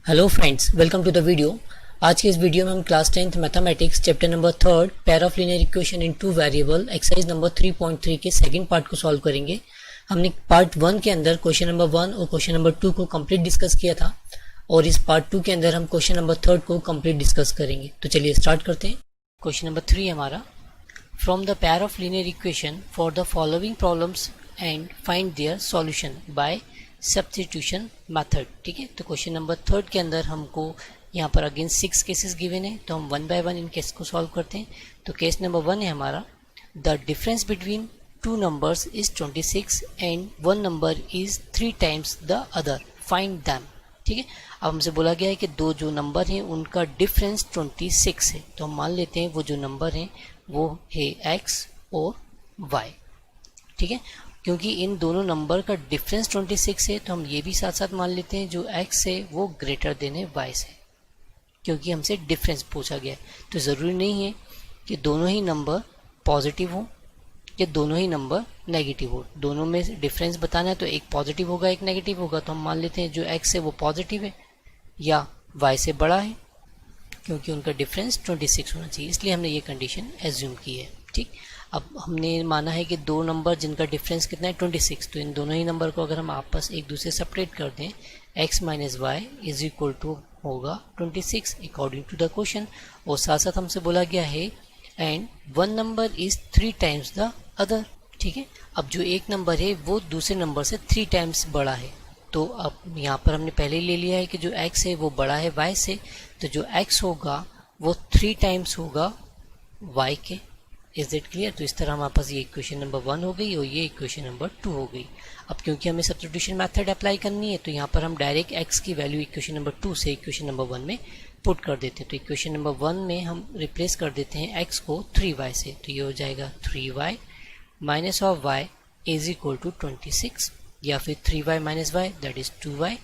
Hello friends, welcome to the video. आज के इस वीडियो में हम class 10th mathematics chapter number 3 pair of linear equation in two variable exercise number 3.3 के second part को solve करेंगे। हमने पार्ट 1 के अंदर क्वेश्चन नंबर 1 और क्वेश्चन नंबर 2 को कंप्लीट डिस्कस किया था और इस पार्ट 2 के अंदर हम क्वेश्चन नंबर 3 को कंप्लीट डिस्कस करेंगे। तो चलिए स्टार्ट करते हैं। क्वेश्चन नंबर 3 हमारा, from the pair of linear equation for the following problems and find their solution bye substitution method. ठीक है, तो क्वेश्चन नंबर 3 के अंदर हमको यहाँ पर अगेन 6 केसेस गिवन है, तो हम 1 बाय 1 इन केस को सॉल्व करते हैं। तो केस नंबर 1 है हमारा, the difference between two numbers is 26 and one number is 3 times the other, find them. ठीक है, अब हमसे बोला गया है कि दो जो नंबर हैं उनका डिफरेंस 26 है, तो हम मान लेते हैं वो जो नंबर हैं वो है x और y। ठीक है, क्योंकि इन दोनों नंबर का डिफरेंस 26 है तो हम ये भी साथ साथ मान लेते हैं जो x है वो ग्रेटर देन है y से, क्योंकि हमसे डिफरेंस पूछा गया है। तो ज़रूरी नहीं है कि दोनों ही नंबर पॉजिटिव हो या दोनों ही नंबर नेगेटिव हो, दोनों में डिफरेंस बताना है तो एक पॉजिटिव होगा एक नेगेटिव होगा। तो हम मान लेते हैं जो x है वो पॉजिटिव है या y से बड़ा है, क्योंकि उनका डिफरेंस 26 होना चाहिए, इसलिए हमने ये कंडीशन एज्यूम की है। ठीक, अब हमने माना है कि दो नंबर जिनका डिफरेंस कितना है 26, तो इन दोनों ही नंबर को अगर हम आपस एक दूसरे से सेपरेट कर दें, x minus y is equal to होगा 26 अकॉर्डिंग टू द क्वेश्चन। और साथ साथ हमसे बोला गया है and one number is 3 times the other. ठीक है, अब जो एक नंबर है वो दूसरे नंबर से 3 टाइम्स बड़ा है, तो अब यहाँ पर हमने पहले ही ले लिया है कि जो x है वो बड़ा है y से, तो जो x होगा वो 3 टाइम्स होगा y के। Is it clear? तो इस तरह हमारे पास ये इक्वेशन नंबर 1 हो गई और ये इक्वेशन नंबर 2 हो गई। अब क्योंकि हमें सब्स्टिट्यूशन मेथड अप्लाई करनी है तो यहाँ पर हम डायरेक्ट x की वैल्यू इक्वेशन नंबर 2 से इक्वेशन नंबर 1 में पुट कर देते हैं। तो इक्वेशन नंबर 1 में हम रिप्लेस कर देते हैं x को 3y से, तो ये हो जाएगा 3y minus of y is equal to 26, या फिर 3y minus y that is 2y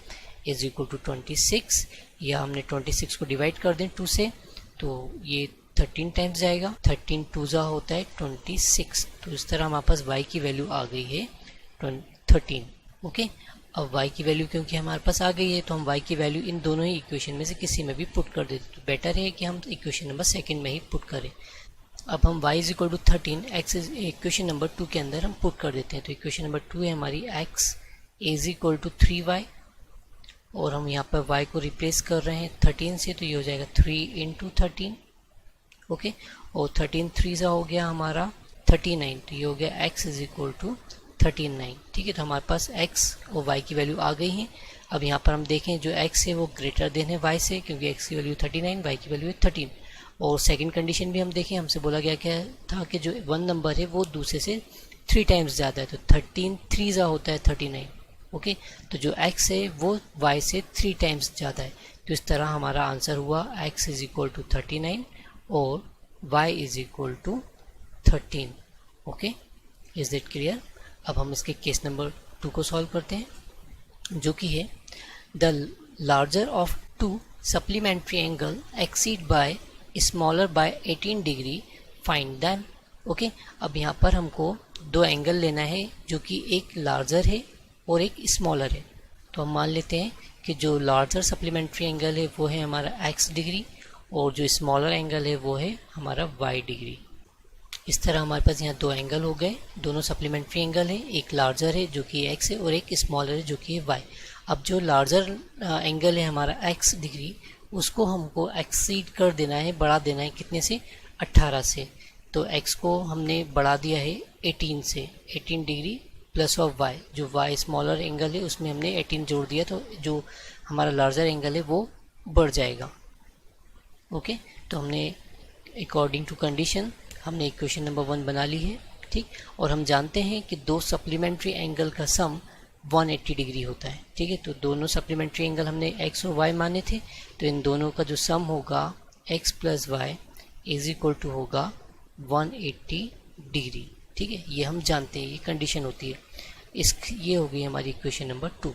is equal to 26, या हमने 26 को डिवाइड कर दें 2 से तो ये 13 टाइम्स जाएगा, 13 2 जा होता है 26। तो इस तरह हमारे पास y की वैल्यू आ गई है 13। ओके, अब y की वैल्यू क्योंकि हमारे पास आ गई है तो हम y की वैल्यू इन दोनों ही इक्वेशन में से किसी में भी पुट कर देते, तो बेटर है कि हम इक्वेशन नंबर 2 में ही पुट करें। अब हम y is equal to 13 x equation number 2 के अंदर हम पुट कर देते हैं। तो इक्वेशन नंबर 2 है हमारी x is equal to 3y, और हम यहाँ पर y को रिप्लेस कर रहे हैं 13 से, तो ये हो जाएगा 3 इंटू 13। ओके, और 13 3 सा हो गया हमारा 39, तो ये हो गया x इज इक्वल टू 39। ठीक है, तो हमारे पास x और y की वैल्यू आ गई है। अब यहाँ पर हम देखें जो x है वो ग्रेटर देन है y से, क्योंकि x की वैल्यू 39 y की वैल्यू है 13। और सेकंड कंडीशन भी हम देखें, हमसे बोला गया क्या था कि जो वन नंबर है वो दूसरे से 3 टाइम्स ज़्यादा है, तो 13 3 सा होता है 39। ओके, तो जो x है वो y से 3 टाइम्स ज़्यादा है, तो इस तरह हमारा आंसर हुआ x इज इक्वल टू 39 और y is equal to 13। Okay, is it clear? अब हम इसके केस नंबर 2 को सॉल्व करते हैं, जो कि है the larger of two supplementary angle exceed by smaller by 18 degree, find them. Okay, अब यहाँ पर हमको दो एंगल लेना है जो कि एक लार्जर है और एक स्मॉलर है। तो हम मान लेते हैं कि जो लार्जर सप्लीमेंट्री एंगल है वो है हमारा x डिग्री और जो स्मॉलर एंगल है वो है हमारा y डिग्री। इस तरह हमारे पास यहाँ दो एंगल हो गए, दोनों सप्लीमेंट्री एंगल है, एक लार्जर है जो कि x है और एक स्मॉलर है जो कि है y। अब जो लार्जर एंगल है हमारा x डिग्री, उसको हमको एक्सीड कर देना है, बढ़ा देना है कितने से? 18 से। तो x को हमने बढ़ा दिया है 18 से, 18 डिग्री प्लस ऑफ y, जो y स्मॉलर एंगल है उसमें हमने 18 जोड़ दिया, तो जो हमारा लार्जर एंगल है वो बढ़ जाएगा। ओके, तो हमने अकॉर्डिंग टू कंडीशन हमने इक्वेशन नंबर 1 बना ली है। ठीक, और हम जानते हैं कि दो सप्लीमेंट्री एंगल का सम 180 डिग्री होता है। ठीक है, तो दोनों सप्लीमेंट्री एंगल हमने x और y माने थे, तो इन दोनों का जो सम होगा x plus y is equal to होगा 180 डिग्री। ठीक है, ये हम जानते हैं, ये कंडीशन होती है। ये हो गई हमारी इक्वेशन नंबर 2।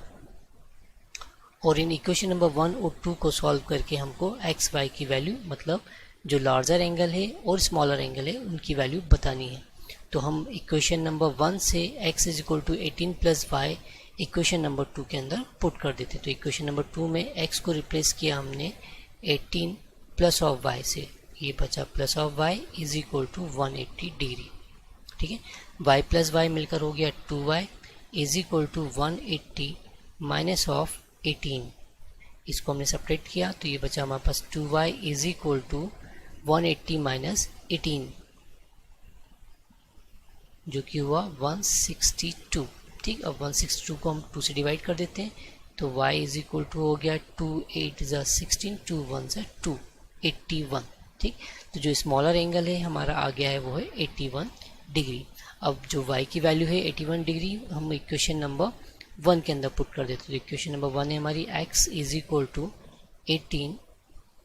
और इन इक्वेशन नंबर 1 और 2 को सॉल्व करके हमको x y की वैल्यू, मतलब जो लार्जर एंगल है और स्मॉलर एंगल है उनकी वैल्यू बतानी है। तो हम इक्वेशन नंबर 1 से x is equal to 18 plus y equation number 2 के अंदर पुट कर देते हैं। तो इक्वेशन नंबर 2 में x को रिप्लेस किया हमने 18 प्लस ऑफ y से, ये बचा plus of y is equal to 180 डिग्री। ठीक है, y प्लस y मिलकर हो गया 2y is equal to 180 minus of 18। इसको हमने सेपरेट किया तो ये बचा हमारे पास 2y is equal to 180 minus 18, जो कि हुआ 162। ठीक, अब 162 को हम 2 से डिवाइड कर देते हैं तो y इज इक्वल टू हो गया 2 8 ज़ा 16, 2 1 ज़ा 2, 81। ठीक, तो जो स्मॉलर एंगल है हमारा आ गया है वो है 81 डिग्री। अब जो y की वैल्यू है 81 डिग्री हम इक्वेशन नंबर 1 के अंदर पुट कर देते हैं। तो इक्वेशन नंबर 1 है हमारी x is equal to 18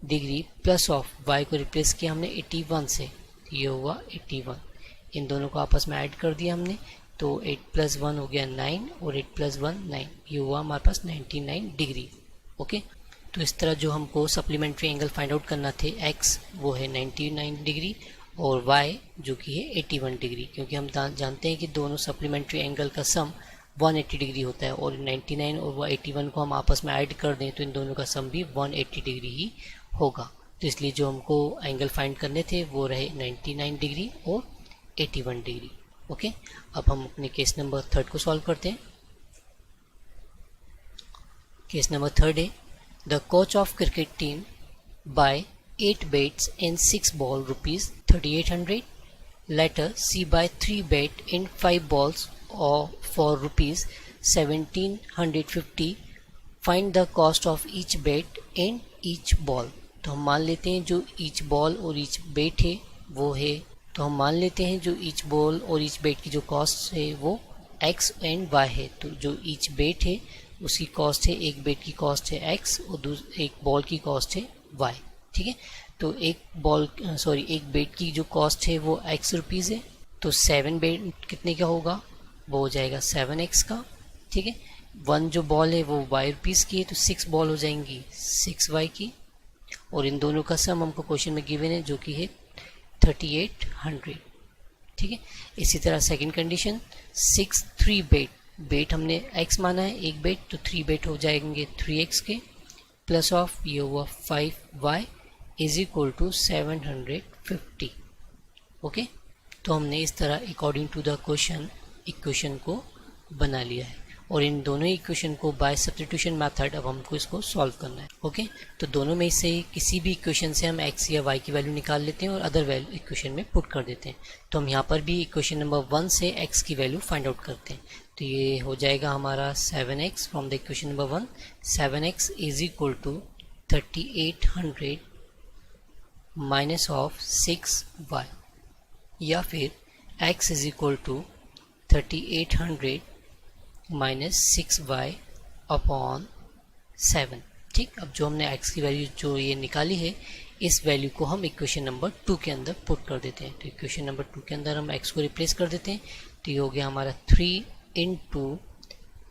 degree plus of y को रिप्लेस किया हमने 81 से, तो ये हुआ 81। इन दोनों को आपस में ऐड कर दिया हमने तो 8 प्लस 1 हो गया 9 और 8 प्लस 1 9, ये हुआ हमारे पास 99 डिग्री। ओके, तो इस तरह जो हमको सप्लीमेंट्री एंगल फाइंड आउट करना थे x वो है 99 डिग्री और y जो कि है 81 डिग्री, क्योंकि हम जानते हैं कि दोनों सप्लीमेंट्री एंगल का सम 180 डिग्री होता है और 99 और 81 को हम आपस में ऐड कर दें तो इन दोनों का सम भी 180 डिग्री ही होगा। तो इसलिए जो हमको एंगल फाइंड करने थे वो रहे 99 डिग्री और 81 डिग्री। ओके, अब हम अपने केस नंबर 3 को सॉल्व करते हैं। केस नंबर 3 है the coach of cricket team by 8 bets in 6 ball rupees 3800, later C buy 3 bet in 5 balls or for rupees 1750, find the cost of each bet in each ball। तो हम मान लेते हैं जो each ball और each bet है वो है, तो हम मान लेते हैं जो ईच बॉल और ईच बेट की जो कॉस्ट है वो x एंड y है। तो जो ईच बेट है उसकी कॉस्ट है, एक बेट की कॉस्ट है x और एक बॉल की कॉस्ट है y। ठीक है, तो एक बेट की जो कॉस्ट है वो x रुपीज़ है, तो 7 बेट कितने का होगा, वो हो जाएगा 7x का। ठीक है, 1 जो बॉल है वो y रुपीज़ की है तो 6 बॉल हो जाएंगी 6y की, और इन दोनों का सम हमको क्वेश्चन में गिवन है जो कि है 3800। ठीक है, इसी तरह सेकंड कंडीशन 6 3 बेट हमने x माना है एक बेट, तो 3 बेट हो जाएंगे 3x के प्लस ऑफ ये हुआ 5y is equal to 750। Okay, तो हमने इस तरह according to the question equation को बना लिया है और इन दोनों इक्वेशन को बाय सब्स्टिट्यूशन मेथड अब हमको इसको सॉल्व करना है। ओके, तो दोनों में से किसी भी इक्वेशन से हम x या y की वैल्यू निकाल लेते हैं और अदर वैल्यू इक्वेशन में पुट कर देते हैं। तो हम यहाँ पर भी इक्वेशन नंबर 1 से x की वैल्यू फाइंड आउट करते हैं। तो ये हो जाएगा हमारा 7x from the equation number 1, 7x is equal to 3800 minus of 6y, या फिर x is equal to 3800 minus 6y upon 7। ठीक, अब जो हमने x की वैल्यू जो ये निकाली है इस वैल्यू को हम इक्वेशन नंबर 2 के अंदर पुट कर देते हैं। तो इक्वेशन नंबर 2 के अंदर हम x को रिप्लेस कर देते हैं, तो ये हो गया हमारा 3 इंटू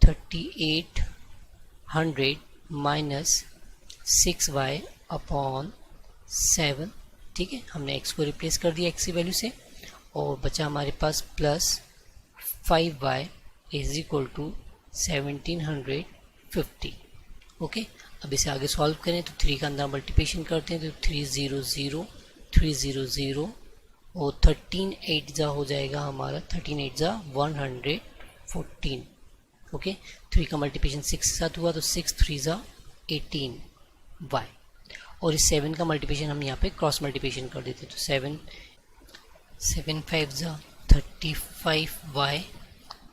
3800 माइनस 6y अपॉन 7। ठीक है, हमने x को रिप्लेस कर दिया x की वैल्यू से और बचा हमारे पास plus 5y is equal to 1750। Okay, अब इसे आगे सॉल्व करें तो 3 का अंदर मल्टीप्लिकेशन करते हैं तो 300 300 और 13 8 जा हो जाएगा हमारा 13 8 जा 114। ओके, 3 का मल्टीप्लिकेशन 6 के साथ हुआ तो 6 3 जा 18y, और इस 7 का मल्टीप्लिकेशन हम यहाँ पे क्रॉस मल्टीप्लिकेशन कर देते हैं तो 7 5 जा 35y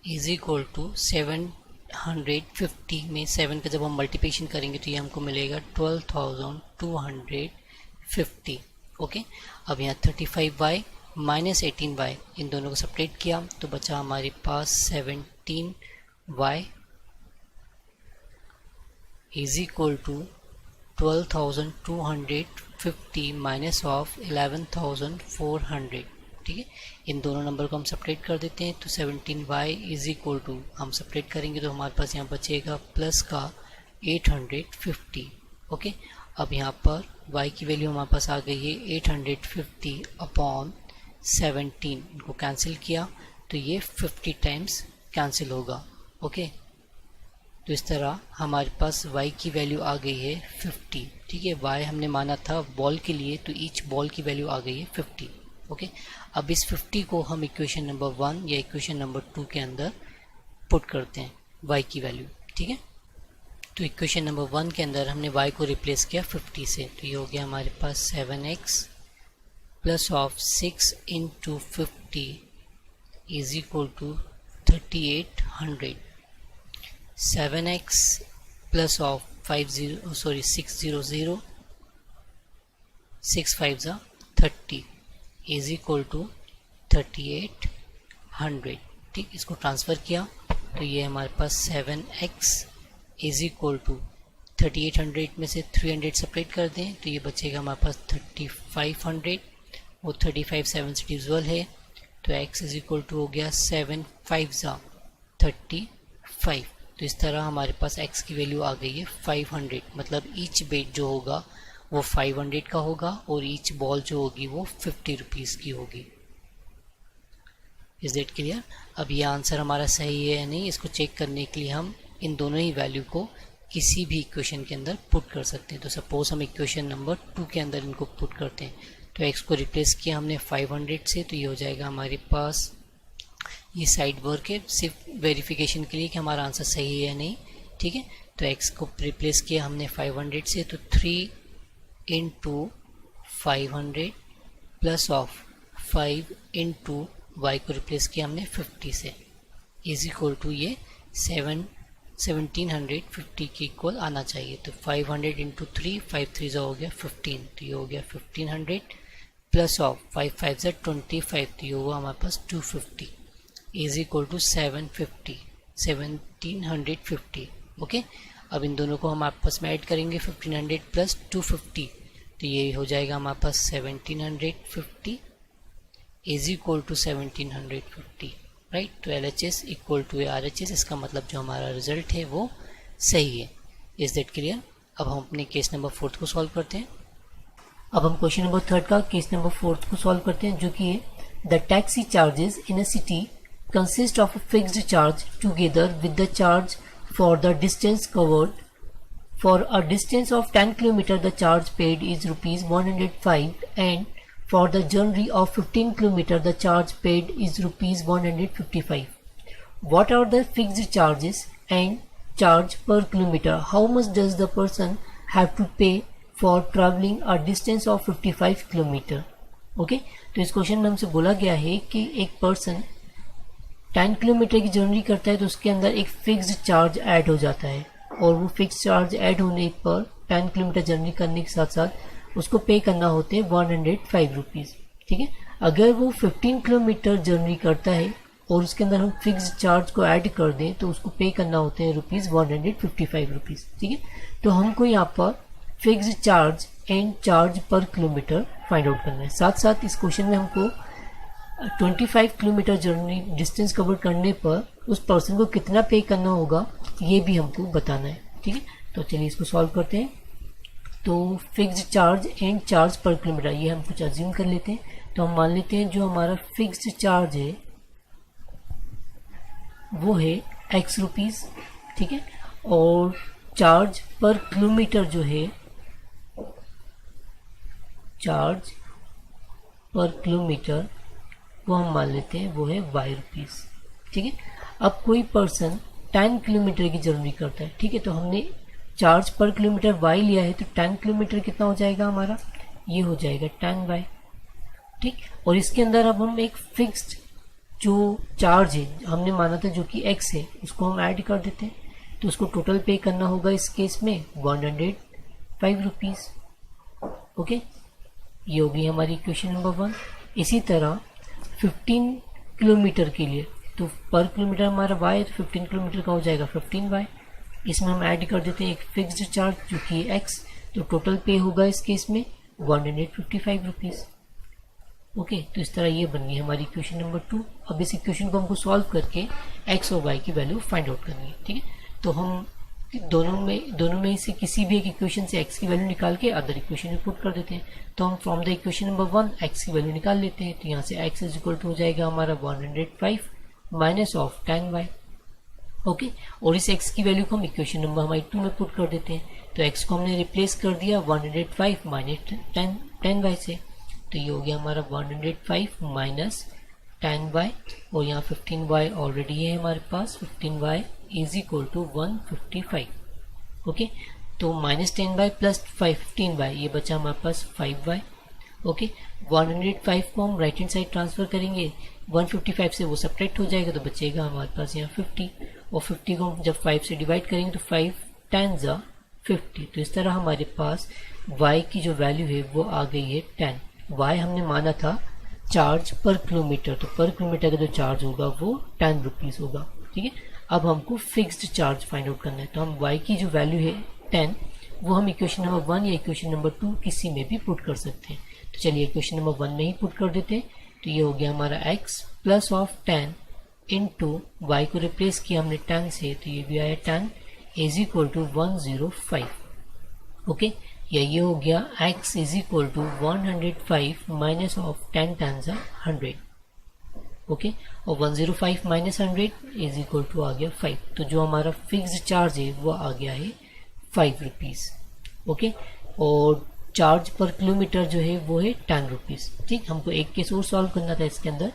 इज इक्वल टू 750 में 7 का जब हम मल्टीप्लिकेशन करेंगे तो ये हमको मिलेगा 12,250। ओके, अब यहाँ 35y माइनस 18y इन दोनों को सेपरेट किया तो बचा हमारे पास 17y is equal to 12,250 minus of 11,400। ठीक है, इन दोनों नंबर को हम सेपरेट कर देते हैं तो 17y इज इक्वल टू हम सेपरेट करेंगे तो हमारे पास यहाँ बचेगा प्लस का 850। ओके, अब यहाँ पर y की वैल्यू हमारे पास आ गई है 850 अपॉन 17, इनको कैंसिल किया तो ये 50 टाइम्स कैंसिल होगा। ओके, तो इस तरह हमारे पास y की वैल्यू आ गई है 50। ठीक है, y हमने माना था बॉल के लिए, तो ईच बॉल की वैल्यू आ गई है 50। ओके, अब इस 50 को हम इक्वेशन नंबर 1 या इक्वेशन नंबर 2 के अंदर पुट करते हैं y की वैल्यू। ठीक है, तो इक्वेशन नंबर 1 के अंदर हमने y को रिप्लेस किया 50 से, तो ये हो गया हमारे पास 7x plus of 6 into 50 is equal to 3800। 7x plus of 600 6 5 30 is equal to 3800। ठीक, इसको ट्रांसफ़र किया तो ये हमारे पास 7x इज इक्वल टू 3800 में से 300 सेपरेट कर दें तो ये बचेगा हमारे पास 3500। वो 35 7 से डिविजिबल है, तो x इज इक्वल टू हो गया 7 5 35। तो इस तरह हमारे पास x की वैल्यू आ गई है 500। मतलब ईच बेट जो होगा वो 500 का होगा और ईच बॉल जो होगी वो 50 रुपीज़ की होगी। Is that clear? अब ये आंसर हमारा सही है या नहीं, इसको चेक करने के लिए हम इन दोनों ही वैल्यू को किसी भी इक्वेशन के अंदर पुट कर सकते हैं। तो सपोज हम इक्वेशन नंबर 2 के अंदर इनको पुट करते हैं, तो x को रिप्लेस किया हमने 500 से, तो ये हो जाएगा हमारे पास, ये साइड वर्क है सिर्फ वेरिफिकेशन के लिए कि हमारा आंसर सही है या नहीं। ठीक है, तो x को रिप्लेस किया हमने 500 से, तो 3 into 500 plus of 5 into y को रिप्लेस किया हमने 50 से, इज इक्वल टू ये 1750 के इक्वल आना चाहिए। तो 500 इंटू 3 5 3 हो गया 15, तो ये हो गया 1500 प्लस ऑफ 5 5 25, तो ये हुआ हमारे पास 250 इज इक्वल टू 1750। ओके, अब इन दोनों को हम आपस में ऐड करेंगे 1500 प्लस 250, तो ये हो जाएगा हमारे पास 1750 इज इक्वल टू 1750। राइट, तो LHS इक्वल टू RHS, इसका मतलब जो हमारा रिजल्ट है वो सही है। Is that clear? अब हम अपने केस नंबर 4 को सॉल्व करते हैं। अब हम क्वेश्चन नंबर 3 का केस नंबर 4 को सॉल्व करते हैं, जो कि है the taxi charges in a city consist of a fixed charge together with the charge for the distance covered. For a distance of 10 kilometre the charge paid is ₹105 and for the journey of 15 km the charge paid is ₹155. What are the fixed charges and charge per kilometer? How much does the person have to pay for traveling a distance of 55 km? Okay, तो इस question में हमसे बोला गया है कि एक person 10 kilometre की जर्नी करता है तो उसके अंदर एक फिक्स्ड चार्ज ऐड हो जाता है, और वो फिक्स्ड चार्ज ऐड होने पर 10 किलोमीटर जर्नी करने के साथ साथ उसको पे करना होते हैं 105 रुपीज़। ठीक है, अगर वो 15 किलोमीटर जर्नी करता है और उसके अंदर हम फिक्स्ड चार्ज को ऐड कर दें तो उसको पे करना होते हैं ₹155। ठीक है, तो हमको यहाँ पर फिक्स्ड चार्ज एंड चार्ज पर किलोमीटर फाइंड आउट करना है। साथ साथ इस क्वेश्चन में हमको 25 किलोमीटर जर्नी डिस्टेंस कवर करने पर उस पर्सन को कितना पे करना होगा ये भी हमको बताना है। ठीक है, तो चलिए इसको सॉल्व करते हैं। तो फिक्स्ड चार्ज एंड चार्ज पर किलोमीटर ये हम कुछ अज्यूम कर लेते हैं। तो हम मान लेते हैं जो हमारा फिक्स्ड चार्ज है वो है x रुपीज़। ठीक है, और चार्ज पर किलोमीटर जो है, चार्ज पर किलोमीटर वो हम मान लेते हैं वो है y रुपीज़। ठीक है, अब कोई पर्सन 10 किलोमीटर की जर्नी करता है। ठीक है, तो हमने चार्ज पर किलोमीटर y लिया है, तो 10 किलोमीटर कितना हो जाएगा हमारा, ये हो जाएगा 10y। ठीक, और इसके अंदर अब हम एक फिक्स्ड जो चार्ज है हमने माना था जो कि x है उसको हम ऐड कर देते हैं, तो उसको टोटल पे करना होगा इस केस में 105 रुपीज़। ओके, ये होगी हमारी इक्वेशन नंबर 1। इसी तरह 15 किलोमीटर के लिए तो पर किलोमीटर हमारा y है, तो 15 किलोमीटर का हो जाएगा 15y। इसमें हम ऐड कर देते हैं एक फिक्स्ड चार्ज जो कि x, तो टोटल पे होगा इस केस में 155 रुपीज़। ओके, तो इस तरह ये बन गई हमारी इक्वेशन नंबर 2। अब इस इक्वेशन को हमको सॉल्व करके x और y की वैल्यू फाइंड आउट करनी है। ठीक है, तो हम दोनों में से किसी भी एक इक्वेशन से x की वैल्यू निकाल के अदर इक्वेशन में पुट कर देते हैं। तो हम from the equation number 1 x की वैल्यू निकाल लेते हैं। तो यहाँ से x इज इक्वल टू हो जाएगा हमारा 105 माइनस ऑफ 10y। ओके। और इस x की वैल्यू को हम इक्वेशन नंबर हमारी 2 में पुट कर देते हैं। तो x को हमने रिप्लेस कर दिया 105 माइनस 10y से, तो ये हो गया हमारा 105 माइनस 10y, और यहाँ 15y ऑलरेडी है हमारे पास, 15y is equal to 155। Okay, तो माइनस 10y प्लस 15y, ये बचा हमारे पास 5y। ओके, 105 को हम राइट हैंड साइड ट्रांसफर करेंगे, 155 से वो सब्ट्रैक्ट हो जाएगा, तो बचेगा हमारे पास यहाँ 50, और 50 को हम जब 5 से डिवाइड करेंगे तो 5 10 50। तो इस तरह हमारे पास y की जो वैल्यू है वो आ गई है 10। y हमने माना था चार्ज पर किलोमीटर, तो पर किलोमीटर का जो चार्ज होगा वो 10 रुपीज़ होगा। ठीक है, अब हमको फिक्स्ड चार्ज फाइंड आउट करना है, तो हम y की जो वैल्यू है 10 वो हम इक्वेशन नंबर 1 या इक्वेशन नंबर 2 किसी में भी पुट कर सकते हैं। तो चलिए इक्वेशन नंबर 1 में ही पुट कर देते हैं। तो ये हो गया हमारा x plus of 10 into y को रिप्लेस किया हमने 10 से, तो ये भी आया 10 इज इक्वल टू 105। ओके, या ये हो गया x is equal to 105 minus of 10 times 100। Okay, और 105 माइनस 100 इज इक्वल टू आ गया 5। तो जो हमारा फिक्स्ड चार्ज है वो आ गया है 5 रुपीज़। ओके, और चार्ज पर किलोमीटर जो है वो है 10 रुपीज़। ठीक, हमको एक केस और सॉल्व करना था इसके अंदर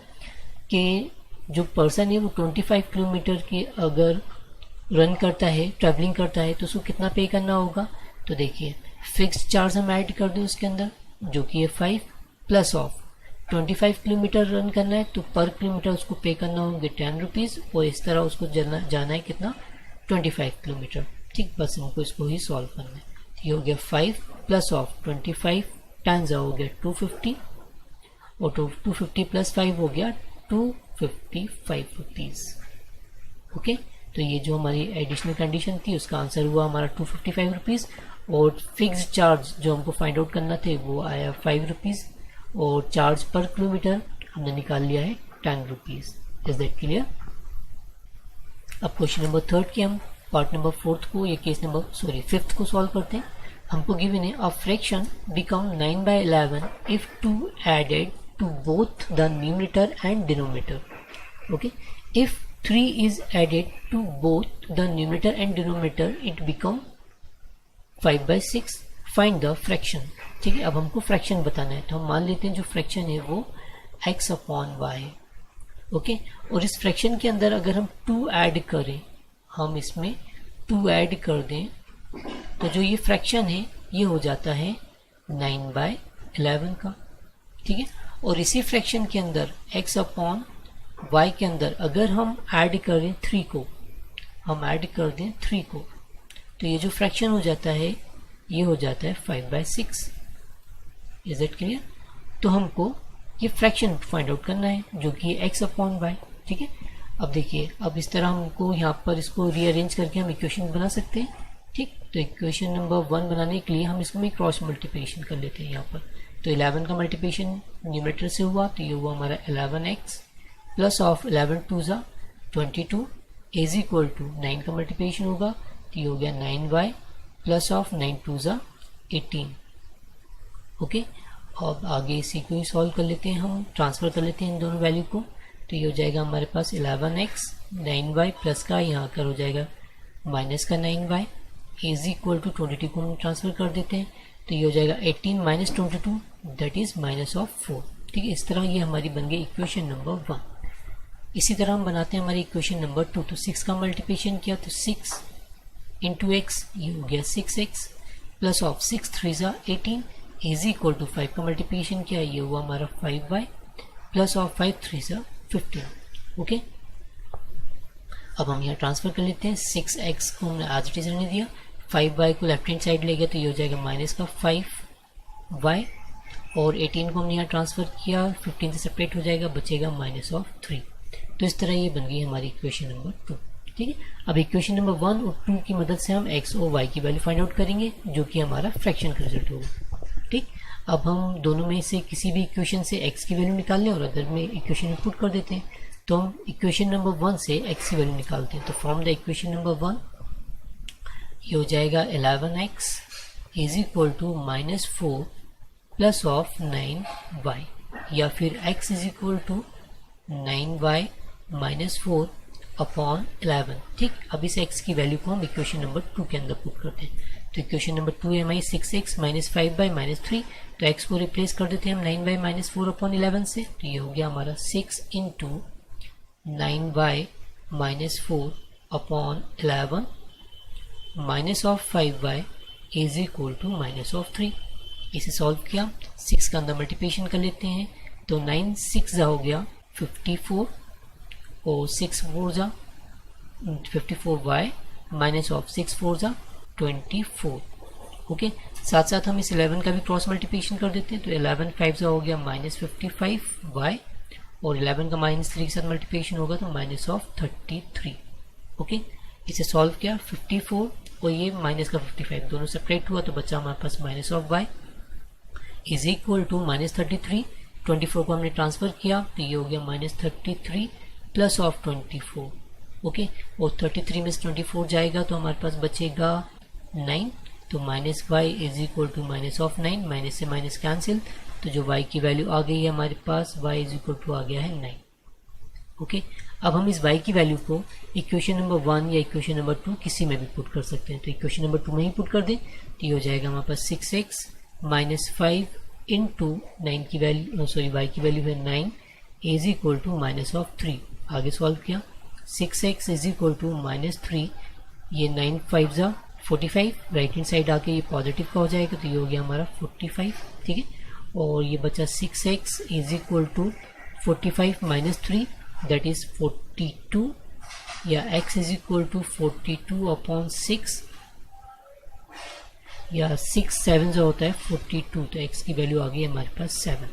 कि जो पर्सन है वो 25 किलोमीटर के अगर रन करता है, ट्रैवलिंग करता है, तो उसको कितना पे करना होगा। तो देखिए फिक्स्ड चार्ज हम ऐड कर दें उसके अंदर जो कि है 5 प्लस ऑफ 25 किलोमीटर रन करना है, तो पर किलोमीटर उसको पे करना होंगे 10 रुपीज़, और इस तरह उसको जाना है कितना 25 किलोमीटर। ठीक, बस हमको इसको ही सॉल्व करना है। ये हो गया 5 प्लस ऑफ 25 टाइम्स हो गया 250, और 250 प्लस 5 हो गया 255 रुपीज़। ओके, तो ये जो हमारी एडिशनल कंडीशन थी उसका आंसर हुआ हमारा 255 रुपीज़, और फिक्स्ड चार्ज जो हमको फाइंड आउट करना थे वो आया 5 रुपीज़, और चार्ज पर किलोमीटर हमने निकाल लिया है 10 रुपीज़। Is that clear? अब क्वेश्चन नंबर 3 की हम पार्ट नंबर 4 को या केस नंबर 5 को सॉल्व करते हैं। हमको गिवन है a fraction become 9/11 if 2 added to both the numerator and denominator. Okay, if 3 is added to both the numerator and denominator it become 5/6. Find the fraction. ठीक है, अब हमको फ्रैक्शन बताना है, तो हम मान लेते हैं जो फ्रैक्शन है वो x अपॉन y है। ओके, और इस फ्रैक्शन के अंदर अगर हम 2 ऐड करें, हम इसमें 2 ऐड कर दें, तो जो ये फ्रैक्शन है ये हो जाता है 9/11 का। ठीक है, और इसी फ्रैक्शन के अंदर x अपॉन y के अंदर अगर हम ऐड करें 3 को, हम ऐड कर दें 3 को, तो ये जो फ्रैक्शन हो जाता है ये हो जाता है 5/6। Is it clear? तो हमको ये फ्रैक्शन फाइंड आउट करना है जो कि x अपॉन y। ठीक है, अब देखिए, अब इस तरह हमको यहाँ पर इसको रीअरेंज करके हम इक्वेशन बना सकते हैं। ठीक, तो इक्वेशन नंबर 1 बनाने के लिए हम इसको में क्रॉस मल्टीप्लिकेशन कर लेते हैं यहाँ पर। तो 11 का मल्टीप्लिकेशन न्यूमरेटर से हुआ, तो ये हुआ हमारा 11x plus of 11 2 22 is equal to 9 का मल्टीप्लिकेशन होगा, तो ये हो गया 9y प्लस ऑफ 9 2 18। ओके, अब आगे इसी को ही सॉल्व कर लेते हैं, हम ट्रांसफर कर लेते हैं इन दोनों वैल्यू को। तो ये हो जाएगा हमारे पास 11x 9y प्लस का यहाँ कर हो जाएगा माइनस का 9y इज इक्वल टू 22 को हम ट्रांसफर कर देते हैं, तो ये हो जाएगा 18 minus 22 that is minus of 4। ठीक है, इस तरह ये हमारी बन गई इक्वेशन नंबर 1। इसी तरह हम बनाते हैं हमारी इक्वेशन नंबर 2। तो 6 का मल्टीप्लिकेशन किया तो 6 इंटू एक्स, ये हो गया 6x plus of 6 3 18 is equal to 5 का मल्टीप्लिकेशन किया, ये हुआ हमारा 5y प्लस ऑफ 5 3 15। ओके, अब हम यहाँ ट्रांसफर कर लेते हैं। 6x को हमने आज इट इज रहने दिया, 5y को लेफ्ट हैंड साइड ले गया, तो ये हो जाएगा माइनस का 5y, और 18 को हमने यहाँ ट्रांसफर किया, 15 से सेपरेट हो जाएगा, बचेगा माइनस ऑफ 3। तो इस तरह ये बन गई हमारी इक्वेशन नंबर 2। ठीक है, अब इक्वेशन नंबर 1 और 2 की मदद से हम x और y की वैल्यू फाइंड आउट करेंगे जो कि हमारा फ्रैक्शन का रिजल्ट होगा। ठीक, अब हम दोनों में से किसी भी इक्वेशन से x की वैल्यू निकाल लें और अदर में इक्वेशन में पुट कर देते हैं। तो हम इक्वेशन नंबर 1 से x की वैल्यू निकालते हैं। तो फ्रॉम द इक्वेशन नंबर 1 ये हो जाएगा 11x is equal to minus 4 plus of 9y, या फिर x is equal to 9y minus 4 upon 11। ठीक, अब इस x की वैल्यू को हम इक्वेशन नंबर 2 के अंदर पुट करते हैं। तो इक्वेशन नंबर 2 है हमारी 6x माइनस 5/-3। तो x को रिप्लेस कर देते हैं हम 9y-4 अपॉन 11 से। तो ये हो गया हमारा 6 into 9y-4 upon 11 minus of 5y is equal to minus of 3। इसे सॉल्व किया, 6 का अंदर मल्टीप्लिकेशन कर लेते हैं। तो 9 6 हो गया 54 और 6 4 जा 54y माइनस ऑफ 6 4 जा 24। ओके, साथ साथ हम इस 11 का भी क्रॉस मल्टीप्लिकेशन कर देते हैं। तो 11 5 हो गया माइनस 55y और 11 का माइनस 3 के साथ मल्टीप्लिकेशन होगा तो माइनस ऑफ 33। ओके, इसे सॉल्व किया, 54 और ये माइनस का 55 दोनों सेपरेट हुआ तो बचा हमारे पास minus of y is equal to minus 33। 24 को हमने ट्रांसफर किया तो ये हो गया माइनस 33 प्लस ऑफ 24। ओके, और 33 में 24 जाएगा तो हमारे पास बचेगा 9। तो minus y is equal to minus of 9, minus से माइनस कैंसिल, तो जो y की वैल्यू आ गई है हमारे पास y इज इक्वल टू आ गया है 9। ओके, अब हम इस y की वैल्यू को इक्वेशन नंबर 1 या इक्वेशन नंबर 2 किसी में भी पुट कर सकते हैं। तो इक्वेशन नंबर 2 में ही पुट कर दें तो ये हो जाएगा हमारे पास 6x माइनस 5 इंटू 9 की वैल्यू y की वैल्यू है 9 is equal to minus of 3। आगे सॉल्व किया, 6x is equal to minus 3, ये 9 5 जा 45, राइट हैंड साइड आके ये पॉजिटिव का हो जाएगा तो ये हो गया हमारा 45। ठीक है, और ये बचा 6x is equal to 45 minus 3 that is 42, या x is equal to 42 upon 6, या 6 7 जो होता है 42, तो x की वैल्यू आ गई हमारे पास 7।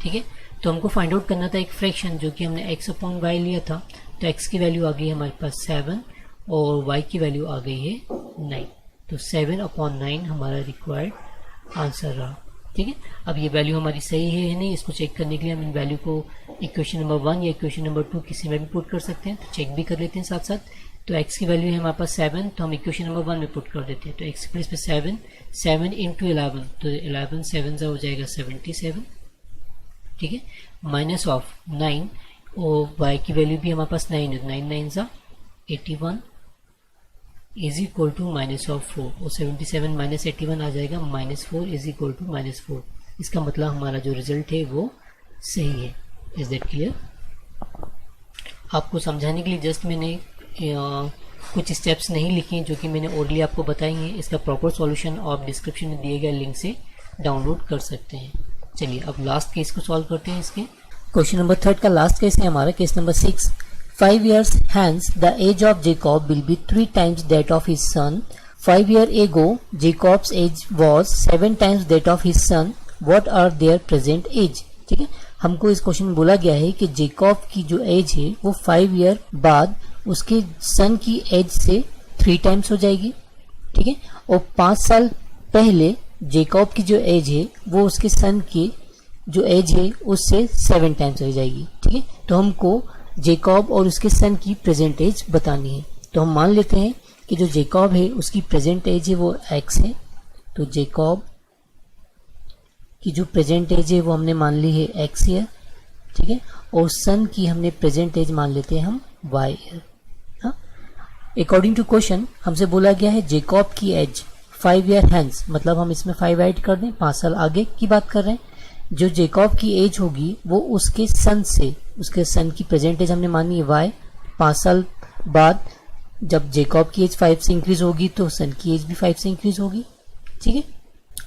ठीक है, तो हमको फाइंड आउट करना था एक फ्रैक्शन जो कि हमने x अपॉन y लिया था। तो x की वैल्यू आ गई हमारे पास 7 और y की वैल्यू आ गई है 9। तो 7 अपॉन 9 हमारा रिक्वायर्ड आंसर रहा। ठीक है, अब ये वैल्यू हमारी सही है या नहीं इसको चेक करने के लिए हम इन वैल्यू को इक्वेशन नंबर 1 या इक्वेशन नंबर 2 किसी में भी पुट कर सकते हैं। तो चेक भी कर लेते हैं साथ साथ। तो x की वैल्यू है हमारे पास 7, तो हम इक्वेशन नंबर 1 में पुट कर देते हैं। तो x प्लेस पे 7 इंटू 11, तो 11 7 जा हो जाएगा 77। ठीक है, माइनस ऑफ 9 और y की वैल्यू भी हमारे पास 9 है, 9 9 जा 81 is equal to minus of 4, और 77 माइनस 81 आ जाएगा minus 4 is equal to minus 4। इसका मतलब हमारा जो रिजल्ट है वो सही है। Is that clear? आपको समझाने के लिए जस्ट मैंने कुछ स्टेप्स नहीं लिखी हैं जो कि मैंने ओरली आपको बताई हैं। इसका प्रॉपर सॉल्यूशन आप डिस्क्रिप्शन में दिए गए लिंक से डाउनलोड कर सकते हैं। चलिए अब लास्ट केस को सॉल्व करते हैं। इसके क्वेश्चन नंबर 3 का लास्ट केस है हमारा case number 6। 5 years hence the age of Jacob will be 3 times that of his son. 5 years ago Jacob's age was 7 times that of his son. What are their present age? ठीक है, हमको इस question में बोला गया है कि Jacob की जो एज है वो 5 ईयर बाद उसके सन की एज से 3 टाइम्स हो जाएगी। ठीक है, और 5 साल पहले जेकॉब की जो एज है वो उसके सन की जो एज है उससे 7 टाइम्स हो जाएगी। ठीक है, तो हमको जेकॉब और उसके सन की प्रेजेंट एज बतानी है। तो हम मान लेते हैं कि जो जेकॉब है उसकी प्रेजेंट एज है वो x है। तो जेकॉब की जो प्रेजेंट एज है वो हमने मान ली है x ईयर। ठीक है, और सन की हमने प्रेजेंट एज मान लेते हैं हम y ईयर। हाँ, अकॉर्डिंग टू क्वेश्चन हमसे बोला गया है जेकॉब की एज 5 ईयर हैंस, मतलब हम इसमें 5 ऐड कर दें, 5 साल आगे की बात कर रहे हैं। जो जेकॉब की एज होगी वो उसके सन से, उसके सन की प्रेजेंट एज हमने मानी है y। 5 साल बाद जब जेकॉब की एज 5 से इंक्रीज होगी तो सन की एज भी 5 से इंक्रीज होगी। ठीक है,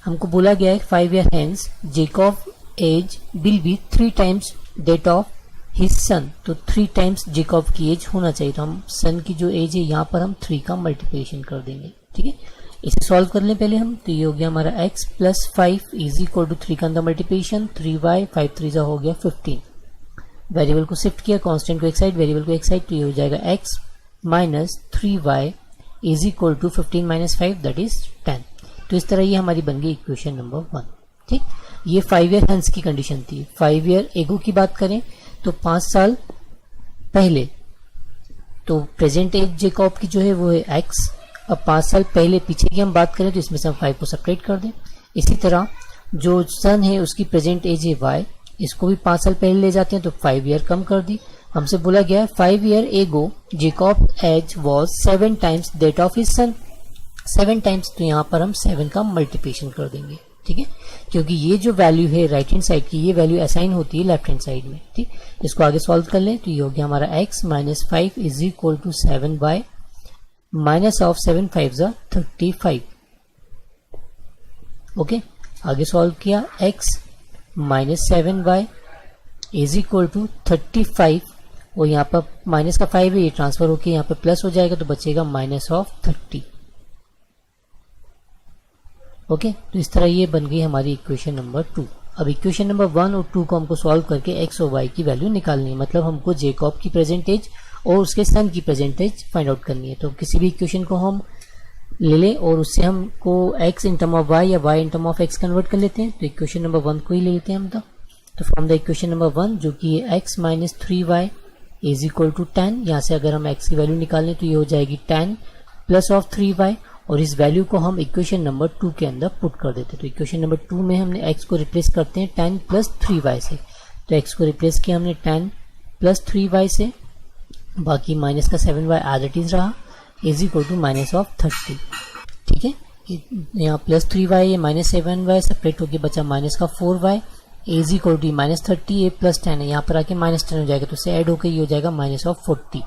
हमको बोला गया है 5 year hence Jacob age will be 3 times that of his son. तो 3 टाइम्स जेकॉब की एज होना चाहिए। तो हम सन की जो एज है यहाँ पर हम 3 का मल्टीप्लिकेशन कर देंगे। ठीक है, इसे सॉल्व कर लें पहले हम। तो ये हो गया हमारा x plus 5 is equal to 3 का अंदर मल्टीप्लिकेशन 3y 5 3 जा हो गया 15। वेरिएबल को शिफ्ट किया, कांस्टेंट को एक साइड, वेरिएबल को एक साइड, तो ये हो जाएगा x minus 3y is equal to 15 minus 5 that is 10। तो इस तरह ये हमारी बन गई इक्वेशन नंबर 1। ठीक, ये 5 ईयर हैंस की कंडीशन थी। 5 ईयर एगो की बात करें तो 5 साल पहले, तो प्रेजेंट एज जेकॉब की जो है वो है x। अब 5 साल पहले पीछे की हम बात करें तो इसमें से हम 5 को सेपरेट कर दें। इसी तरह जो सन है उसकी प्रेजेंट एज है y, इसको भी 5 साल पहले ले जाते हैं तो 5 ईयर कम कर दी। हमसे बोला गया है 5 years ago Jacob age was 7 times that of his son। 7 times, तो यहाँ पर हम 7 का मल्टीप्लिकेशन कर देंगे, ठीक है, क्योंकि ये जो वैल्यू है राइट हैंड साइड की, ये वैल्यू असाइन होती है लेफ्ट हैंड साइड में, ठीक। इसको आगे सॉल्व कर लें तो ये हो गया हमारा x minus 5 is equal to 7y minus of 7 5 35। Okay, आगे सॉल्व किया, x minus 7y is equal to 35, और यहाँ पर माइनस का 5 है, ये ट्रांसफर होकर यहाँ पर प्लस हो जाएगा तो बचेगा माइनस ऑफ 30। ओके, तो इस तरह ये बन गई हमारी इक्वेशन नंबर 2। अब इक्वेशन नंबर 1 और 2 को हमको सॉल्व करके x और y की वैल्यू निकालनी है, मतलब हमको जेकॉब की प्रेजेंट एज और उसके सन की प्रेजेंट एज फाइंड आउट करनी है। तो किसी भी इक्वेशन को हम ले लें और उससे हमको x in term of y या y in term of x convert कर लेते हैं। तो इक्वेशन नंबर 1 को ही ले लेते हैं हम। तो फ्रॉम द इक्वेशन नंबर 1 जो कि है x minus 3y is equal to 10, यहाँ से अगर हम x की वैल्यू निकालें तो ये हो जाएगी 10 प्लस ऑफ 3y, और इस वैल्यू को हम इक्वेशन नंबर 2 के अंदर पुट कर देते हैं। तो इक्वेशन नंबर 2 में हमने x को रिप्लेस करते हैं 10 प्लस 3y से। तो x को रिप्लेस किया हमने 10 प्लस 3y से, बाकी माइनस का 7y एज इट इज रहा, is equal to minus of 30, ठीक है। यहाँ प्लस 3y ये माइनस 7y सेपरेट होकर बचा माइनस का 4y is equal to minus 30, ये प्लस 10 है, यहाँ पर आके माइनस 10 हो जाएगा, तो इससे ऐड होकर ये हो जाएगा माइनस ऑफ 40।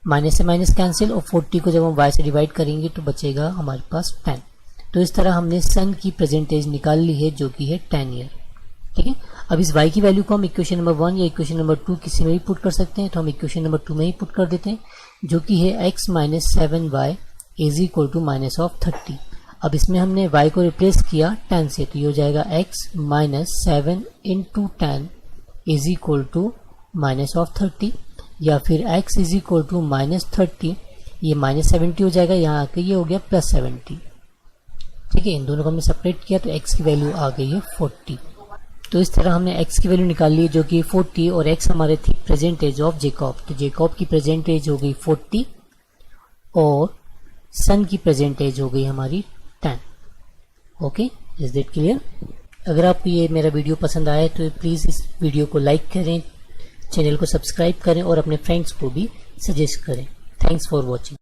माइनस से माइनस कैंसिल, और 40 को जब हम y से डिवाइड करेंगे तो बचेगा हमारे पास 10। तो इस तरह हमने सन की प्रेजेंटेज निकाल ली है जो कि है 10 ईयर, ठीक है। अब इस y की वैल्यू को हम इक्वेशन नंबर 1 या इक्वेशन नंबर 2 किसी में भी पुट कर सकते हैं, तो हम इक्वेशन नंबर 2 में ही पुट कर देते हैं, जो कि है x minus 7y is equal to minus of 30। अब इसमें हमने y को रिप्लेस किया 10 से, तो ये हो जाएगा x minus 7 into 10 is equal to minus of 30, या फिर x is equal to minus 30, ये माइनस 70 हो जाएगा, यहाँ आके ये हो गया प्लस 70, ठीक है। इन दोनों को हमने सेपरेट किया तो x की वैल्यू आ गई है 40। तो इस तरह हमने x की वैल्यू निकाल ली जो कि 40, और x हमारे थी प्रेजेंट एज ऑफ जेकॉब। तो जेकॉब की प्रेजेंट एज हो गई 40 और सन की प्रेजेंट एज हो गई हमारी 10। Okay, is that clear? अगर आपको ये मेरा वीडियो पसंद आया तो प्लीज़ इस वीडियो को लाइक करें, चैनल को सब्सक्राइब करें और अपने फ्रेंड्स को भी सजेस्ट करें। Thanks for watching.